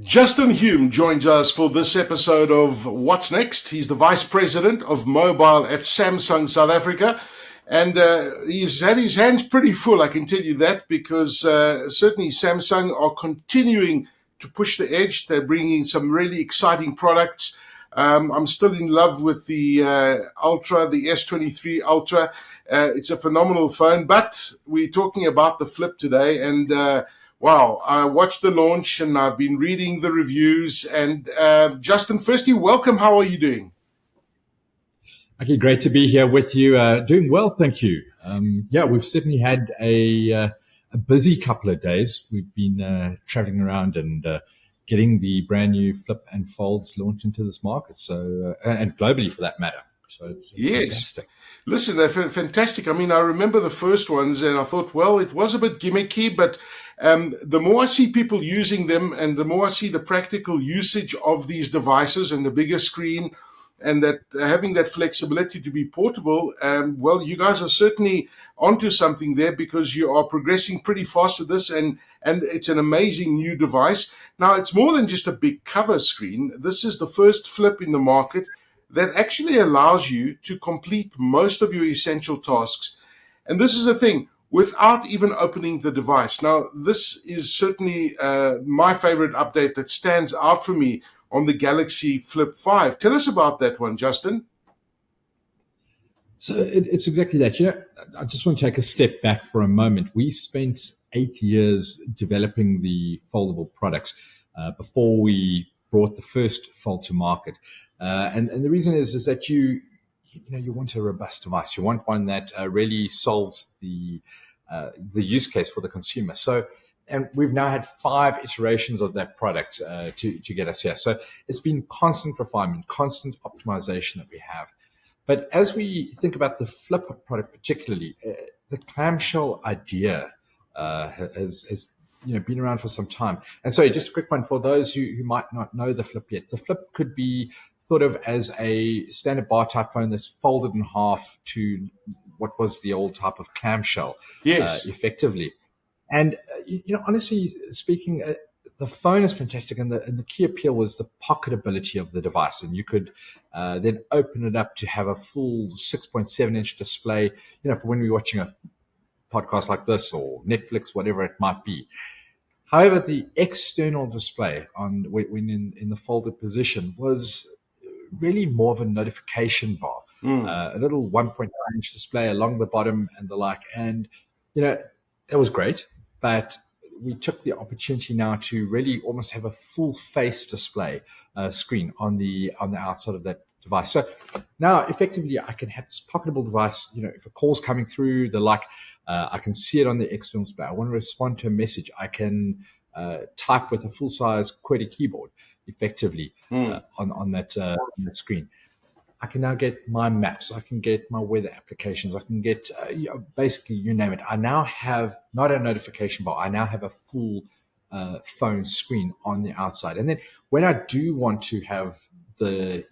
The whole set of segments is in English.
Justin Hume joins us for this episode of What's Next. He's the Vice President of Mobile at Samsung South Africa. And he's had his hands pretty full, I can tell you that, because certainly Samsung are continuing to push the edge. They're bringing some really exciting products. I'm still in love with the Ultra, the S23 Ultra. It's a phenomenal phone, but we're talking about the Flip today. And wow, I watched the launch and I've been reading the reviews. And Justin, firstly, welcome. How are you doing? Aki, great to be here with you. Doing well, thank you. We've certainly had a busy couple of days. We've been traveling around and getting the brand new Flip and Folds launched into this market, so and globally for that matter. So it's fantastic. Listen, they're fantastic. I mean, I remember the first ones and I thought, well, it was a bit gimmicky, but the more I see people using them and the more I see the practical usage of these devices and the bigger screen, and that having that flexibility to be portable, well, you guys are certainly onto something there because you are progressing pretty fast with this, and it's an amazing new device. Now, it's more than just a big cover screen. This is the first Flip in the market that actually allows you to complete most of your essential tasks. And this is the thing, without even opening the device. Now, this is certainly my favorite update that stands out for me on the Galaxy Flip 5. Tell us about that one, Justin. So it's exactly that. I just want to take a step back for a moment. We spent 8 years developing the foldable products before we brought the first Fold to market. And the reason is that you want a robust device. You want one that really solves the use case for the consumer. And we've now had 5 iterations of that product to get us here. So it's been constant refinement, constant optimization that we have. But as we think about the Flip product particularly, the clamshell idea has been around for some time. And so just a quick one for those who might not know the Flip yet. The Flip could be thought of as a standard bar type phone that's folded in half to what was the old type of clamshell, effectively. And, honestly speaking, the phone is fantastic. And the key appeal was the pocketability of the device. And you could then open it up to have a full 6.7-inch display, for when we're watching a podcast like this or Netflix, whatever it might be. However, the external display when in the folded position was really more of a notification bar, a little 1.9-inch display along the bottom and the like. And, it was great. But we took the opportunity now to really almost have a full face display screen on the outside of that device. So now effectively I can have this pocketable device, if a call's coming through, I can see it on the external display. I want to respond to a message. I can type with a full size QWERTY keyboard effectively on that screen. I can now get my maps. I can get my weather applications. I can get basically you name it. I now have not a notification bar. I now have a full phone screen on the outside. And then when I do want to have the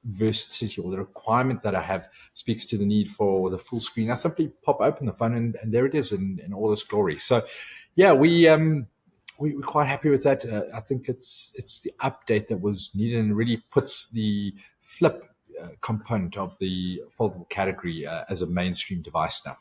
versatility or the requirement that I have speaks to the need for the full screen, I simply pop open the phone and there it is in all its glory. So, yeah, we're quite happy with that. I think it's the update that was needed and really puts the Flip component of the foldable category as a mainstream device now.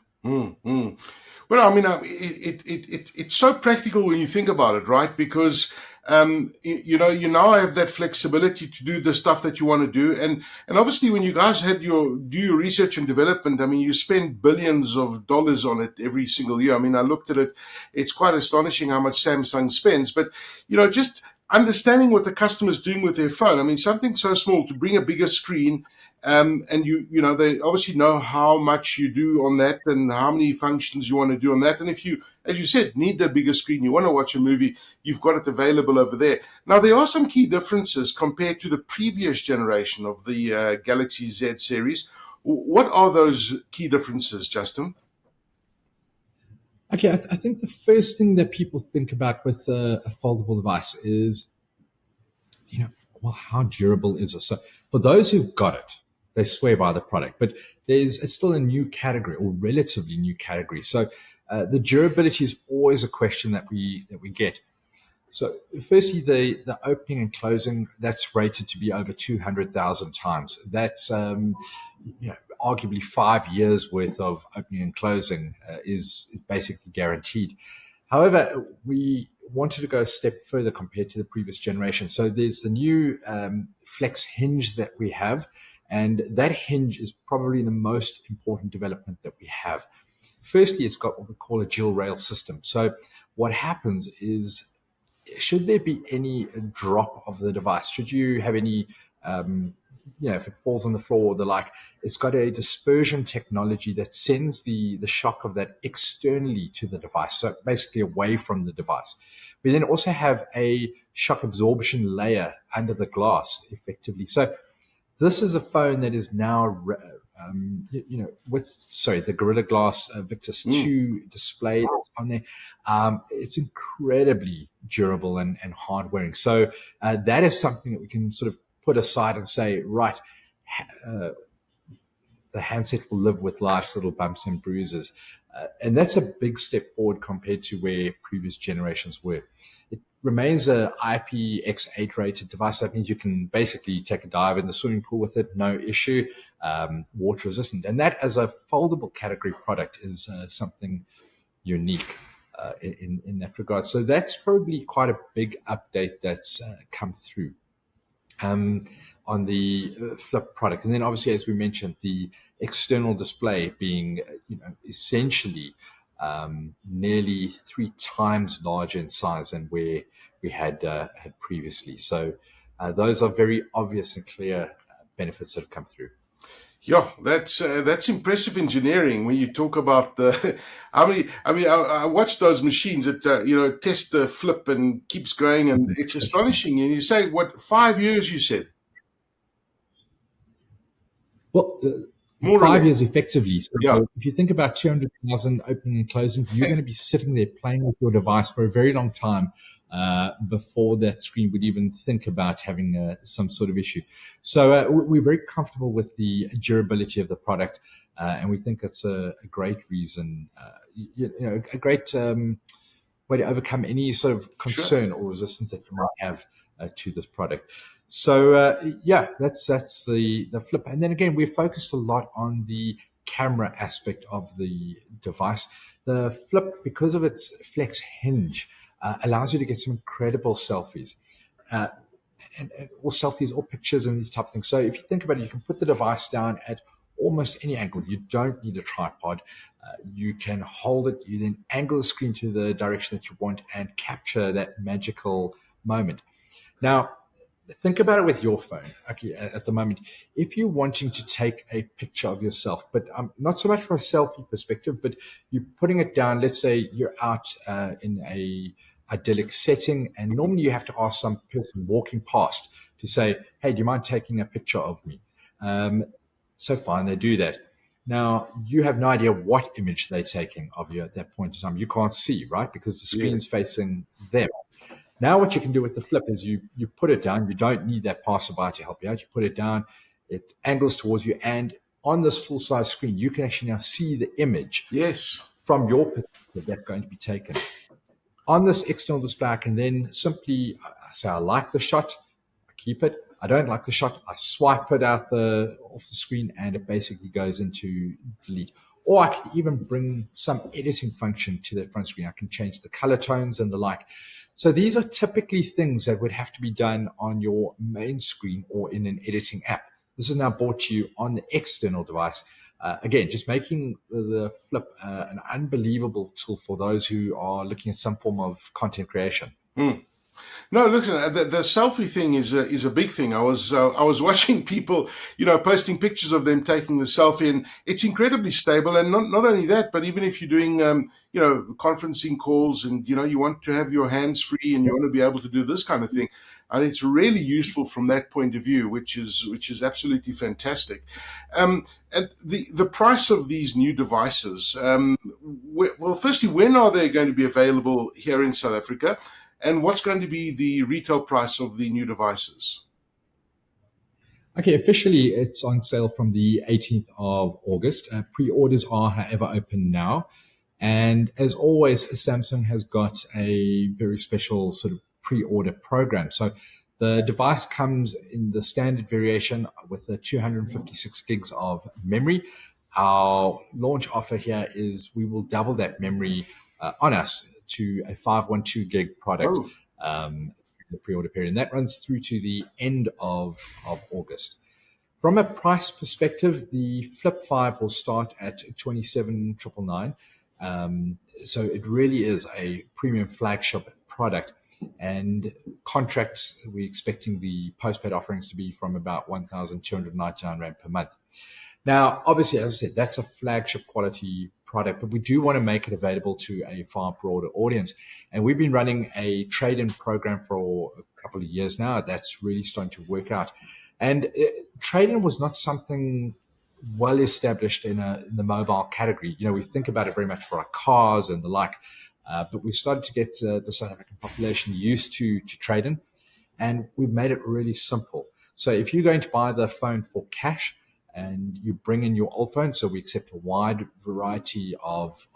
Well, I mean, it's so practical when you think about it, right? Because you now have that flexibility to do the stuff that you want to do, and obviously when you guys do your research and development, I mean, you spend billions of dollars on it every single year. I mean, I looked at it; it's quite astonishing how much Samsung spends. But just understanding what the customer's doing with their phone. I mean, something so small to bring a bigger screen, and they obviously know how much you do on that and how many functions you want to do on that. And if you, as you said, need the bigger screen, you want to watch a movie, you've got it available over there. Now, there are some key differences compared to the previous generation of the Galaxy Z series. What are those key differences, Justin? Okay, I think the first thing that people think about with a foldable device is, how durable is it? So for those who've got it, they swear by the product, but it's still a new category or relatively new category. So the durability is always a question that we get. So, firstly, the opening and closing, that's rated to be over 200,000 times. That's arguably 5 years worth of opening and closing is basically guaranteed. However, we wanted to go a step further compared to the previous generation. So there's the new flex hinge that we have, and that hinge is probably the most important development that we have. Firstly, it's got what we call a dual rail system. So what happens is, should there be any drop of the device, should you have any, if it falls on the floor or the like, it's got a dispersion technology that sends the shock of that externally to the device, so basically away from the device. We then also have a shock absorption layer under the glass, effectively. So this is a phone that is now, with the Gorilla Glass Victus 2 display that's on there. It's incredibly durable and hard wearing. So that is something that we can sort of put aside and say, right, the handset will live with life's little bumps and bruises. And that's a big step forward compared to where previous generations were. It remains a IPX8 rated device. That means you can basically take a dive in the swimming pool with it, no issue, water resistant. And that, as a foldable category product, is something unique in that regard. So that's probably quite a big update that's come through on the Flip product. And then obviously, as we mentioned, the external display being essentially nearly 3 times larger in size than where we had previously. So those are very obvious and clear benefits that have come through. Yeah, that's impressive engineering. When you talk about the, I watched those machines that test the Flip and keeps going, and it's astonishing. And you say, what, 5 years? You said. Well, More 5 years effectively. So Yeah. if you think about 200,000 opening and closings, you're going to be sitting there playing with your device for a very long time before that screen would even think about having some sort of issue. So we're very comfortable with the durability of the product, and we think it's a great reason, a great way to overcome any sort of concern or resistance that you might have to this product. So that's the Flip. And then again, we're focused a lot on the camera aspect of the device. The Flip, because of its flex hinge, allows you to get some incredible selfies, or selfies or pictures and these type of things. So if you think about it, you can put the device down at almost any angle. You don't need a tripod. You can hold it. You then angle the screen to the direction that you want and capture that magical moment. Now, think about it with your phone, Aki, at the moment. If you're wanting to take a picture of yourself, but not so much from a selfie perspective, but you're putting it down, let's say you're out in a idyllic setting, and normally you have to ask some person walking past to say, hey, do you mind taking a picture of me? So fine, they do that. Now, you have no idea what image they're taking of you at that point in time. You can't see, right? Because the screen's facing them. Now, what you can do with the Flip is you put it down. You don't need that passerby to help you out. You put it down, it angles towards you, and on this full-size screen, you can actually now see the image from your perspective that's going to be taken. On this external display, I can then simply say, I like the shot, I keep it. I don't like the shot, I swipe it off the screen, and it basically goes into delete. Or I can even bring some editing function to that front screen. I can change the color tones and the like. So these are typically things that would have to be done on your main screen or in an editing app. This is now brought to you on the external device. Again, just making the Flip an unbelievable tool for those who are looking at some form of content creation. No, look, the selfie thing is a big thing. I was watching people, posting pictures of them taking the selfie, and it's incredibly stable. And not only that, but even if you're doing, conferencing calls, and you want to have your hands free, and you want to be able to do this kind of thing, and it's really useful from that point of view, which is absolutely fantastic. And the price of these new devices, well, firstly, when are they going to be available here in South Africa? And what's going to be the retail price of the new devices? Okay, officially it's on sale from the 18th of August. Pre-orders are, however, open now. And as always, Samsung has got a very special sort of pre-order program. So the device comes in the standard variation with the 256 gigs of memory. Our launch offer here is we will double that memory on us to a 512 gig product Oh, the pre-order period. And that runs through to the end of August. From a price perspective, the Flip 5 will start at 27,999. So it really is a premium flagship product. And contracts, we're expecting the postpaid offerings to be from about 1,299 Rand per month. Now, obviously, as I said, that's a flagship quality product, but we do want to make it available to a far broader audience. And we've been running a trade-in program for a couple of years now. That's really starting to work out. And trade-in was not something well established in the mobile category. We think about it very much for our cars and the like, but we've started to get the South African population used to trade-in, and we've made it really simple. So if you're going to buy the phone for cash, and you bring in your old phone, so we accept a wide variety of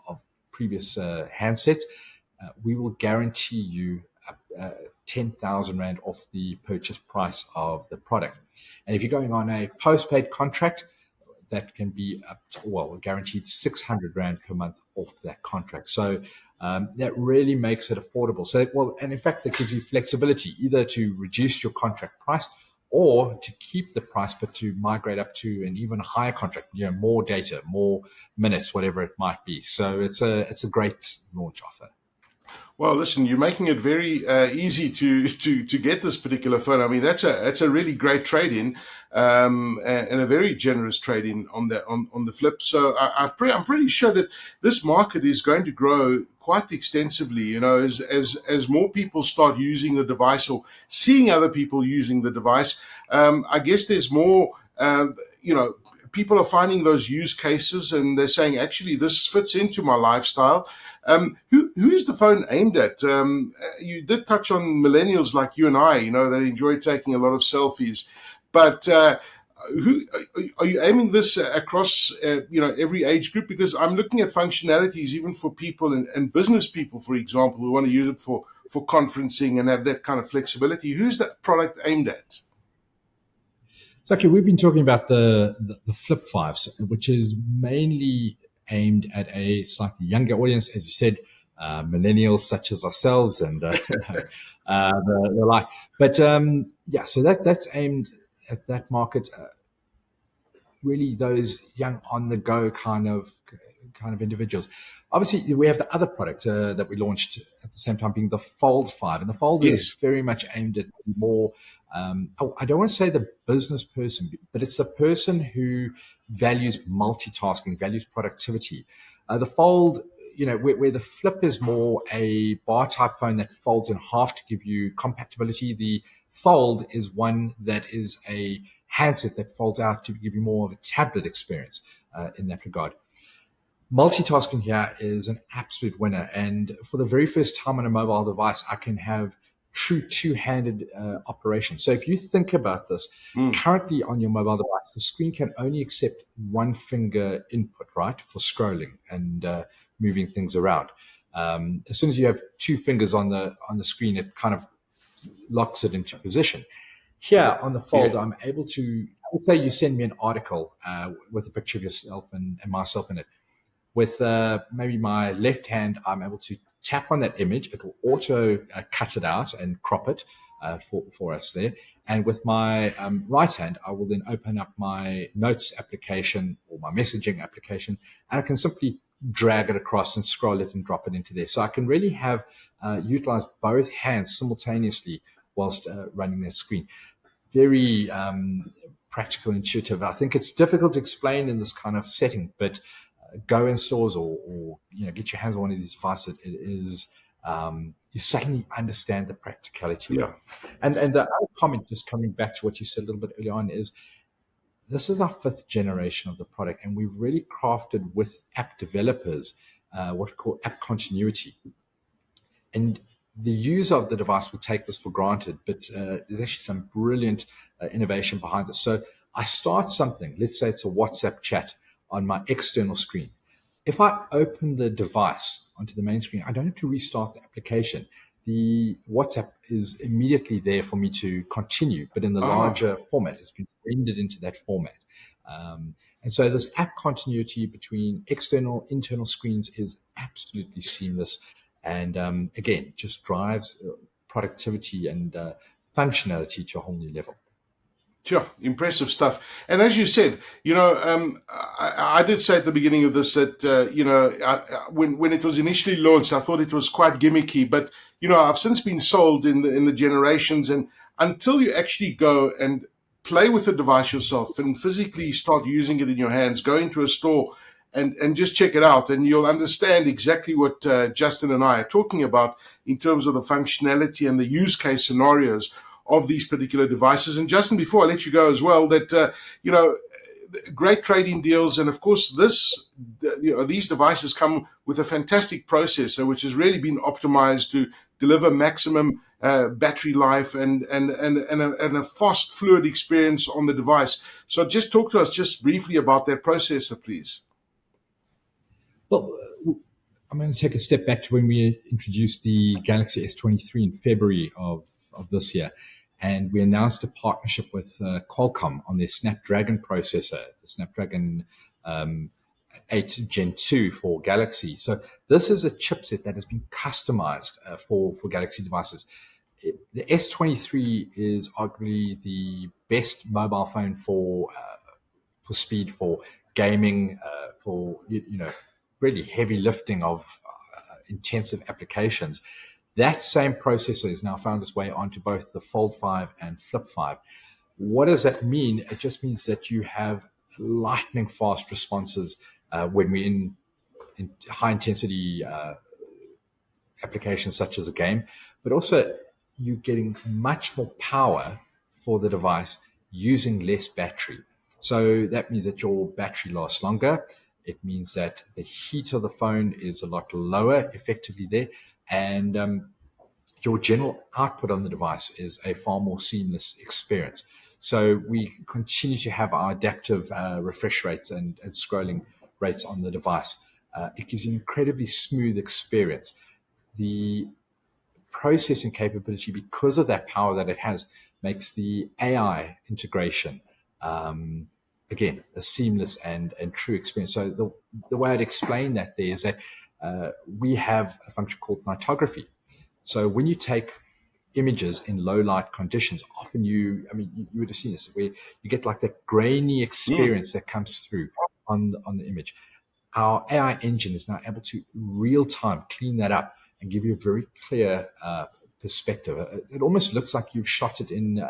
previous handsets, we will guarantee you 10,000 Rand off the purchase price of the product. And if you're going on a postpaid contract, that can be up to, guaranteed 600 Rand per month off that contract. So that really makes it affordable. So, and in fact, that gives you flexibility either to reduce your contract price or to keep the price, but to migrate up to an even higher contract, more data, more minutes, whatever it might be. So it's a great launch offer. Well, listen, you're making it very easy to get this particular phone. I mean, that's a really great trade-in, and a very generous trade-in on the flip. So I'm pretty sure that this market is going to grow quite extensively. As more people start using the device or seeing other people using the device, I guess there's more. People are finding those use cases and they're saying, actually, this fits into my lifestyle. Who is the phone aimed at? You did touch on millennials like you and I, that enjoy taking a lot of selfies. But who are you aiming this across, every age group? Because I'm looking at functionalities even for people and business people, for example, who want to use it for conferencing and have that kind of flexibility. Who's that product aimed at? So, okay, we've been talking about the Flip 5s, which is mainly aimed at a slightly younger audience, as you said, millennials such as ourselves and the like. But so that's aimed at that market. Really, those young on-the-go kind of individuals. Obviously, we have the other product that we launched at the same time, being the Fold 5, and the Fold is very much aimed at more. I don't want to say the business person, but it's the person who values multitasking, values productivity. The Fold, where the Flip is more a bar type phone that folds in half to give you compatibility. The Fold is one that is a handset that folds out to give you more of a tablet experience in that regard. Multitasking here is an absolute winner. And for the very first time on a mobile device, I can have true two-handed operation. So if you think about this, currently on your mobile device, the screen can only accept one finger input, right, for scrolling and moving things around. As soon as you have two fingers on the screen, it kind of locks it into position. Here on the Fold, I'm able to, let's say you send me an article with a picture of yourself and myself in it. With maybe my left hand, I'm able to tap on that image. It will auto cut it out and crop it for us there. And with my right hand, I will then open up my notes application or my messaging application, and I can simply drag it across and scroll it and drop it into there. So I can really have utilize both hands simultaneously whilst running that screen. Very practical, intuitive. I think it's difficult to explain in this kind of setting, but go in stores or get your hands on one of these devices. It is you suddenly understand the practicality. Yeah. And the other comment, just coming back to what you said a little bit earlier on, is this is our 5th generation of the product, and we've really crafted with app developers what we call app continuity. And the user of the device will take this for granted, but there's actually some brilliant innovation behind this. So I start something, let's say it's a WhatsApp chat on my external screen. If I open the device onto the main screen, I don't have to restart the application. the WhatsApp is immediately there for me to continue, but in the Ah, larger format. It's been rendered into that format. And so this app continuity between external, internal screens is absolutely seamless. And again, just drives productivity and functionality to a whole new level. sure, impressive stuff. And as you said, I did say at the beginning of this that when it was initially launched, I thought it was quite gimmicky. But I've since been sold in the generations, and until you actually go and play with the device yourself and physically start using it in your hands, go into a store and just check it out, and you'll understand exactly what Justin and I are talking about in terms of the functionality and the use case scenarios of these particular devices. And Justin, before I let you go as well, that great trading deals, and of course these devices come with a fantastic processor which has really been optimized to deliver maximum battery life and a fast, fluid experience on the device. So just talk to us just briefly about that processor, please. Well, I'm going to take a step back to when we introduced the Galaxy S23 in February of this year. And we announced a partnership with Qualcomm on their Snapdragon processor, the Snapdragon 8 Gen 2 for Galaxy. So this is a chipset that has been customized for Galaxy devices. The S23 is arguably the best mobile phone for speed, for gaming, for really heavy lifting of intensive applications. That same processor has now found its way onto both the Fold 5 and Flip 5. What does that mean? It just means that you have lightning fast responses when we're in high intensity applications such as a game, but also you're getting much more power for the device using less battery. So that means that your battery lasts longer. It means that the heat of the phone is a lot lower effectively there. And your general output on the device is a far more seamless experience. So we continue to have our adaptive refresh rates and scrolling rates on the device. It gives you an incredibly smooth experience. The processing capability, because of that power that it has, makes the AI integration again a seamless and true experience. So the way I'd explain that there is that we have a function called nightography. So when you take images in low light conditions, often you would have seen this, where you get like that grainy experience that comes through on the image. Our AI engine is now able to real time clean that up and give you a very clear perspective. It almost looks like you've shot it in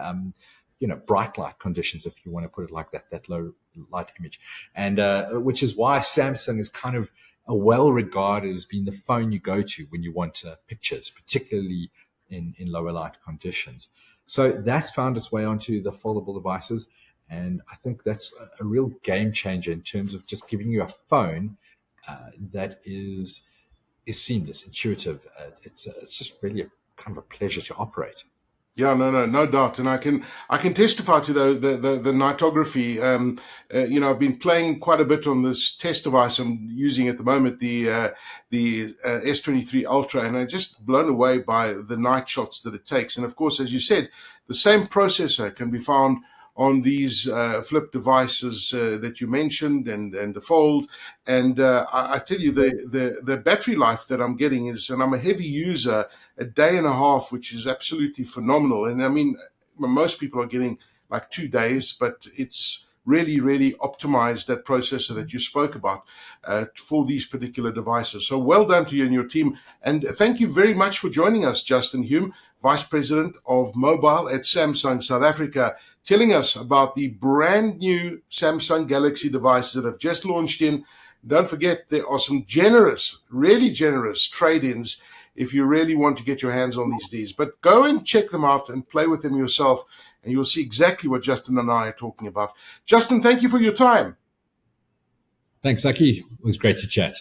bright light conditions, if you want to put it like that low light image. And which is why Samsung is kind of well regarded as being the phone you go to when you want pictures, particularly in lower light conditions. So that's found its way onto the foldable devices. And I think that's a real game changer in terms of just giving you a phone that is seamless, intuitive. It's just really a kind of a pleasure to operate. Yeah, no doubt, and I can testify to the nightography. I've been playing quite a bit on this test device I'm using at the moment, the S23 Ultra, and I'm just blown away by the night shots that it takes. And of course, as you said, the same processor can be found on these flip devices that you mentioned and the Fold. And I tell you, the battery life that I'm getting is, and I'm a heavy user, a day and a half, which is absolutely phenomenal. And I mean, most people are getting like 2 days, but it's really, really optimized, that processor that you spoke about for these particular devices. So well done to you and your team. And thank you very much for joining us, Justin Hume, Vice President of Mobile at Samsung South Africa, telling us about the brand new Samsung Galaxy devices that have just launched in. Don't forget, there are some generous, really generous trade-ins if you really want to get your hands on these. But go and check them out and play with them yourself, and you'll see exactly what Justin and I are talking about. Justin, thank you for your time. Thanks, Aki. It was great to chat.